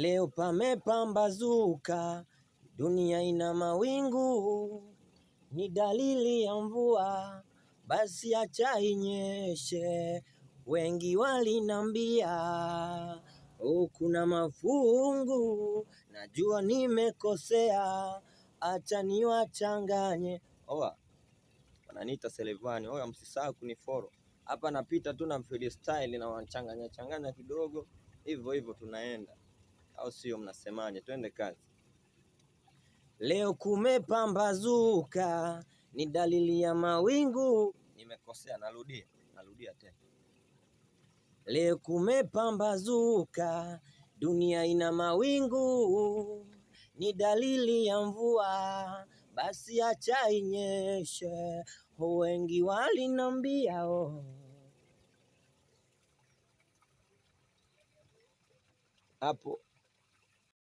Leo pamepambazuka, dunia ina mawingu, ni dalili ya mvua, basi acha inyeshe. Wengi walinambia kuna mafungu, najua nimekosea, acha niwachanganye. Oa, wananiita Selevani. Oa, msisahau kunifollow. Hapa napita tu na freestyle na wachanganya kidogo. Hivyo tunaenda. Au sio? Mnasemaje? Twende kazi. Leo kumepambazuka, ni dalili ya mawingu. Nimekosea, narudia tena. Leo kumepambazuka, dunia ina mawingu, ni dalili ya mvua, basi acha inyeshe. Wengi walinambia hapo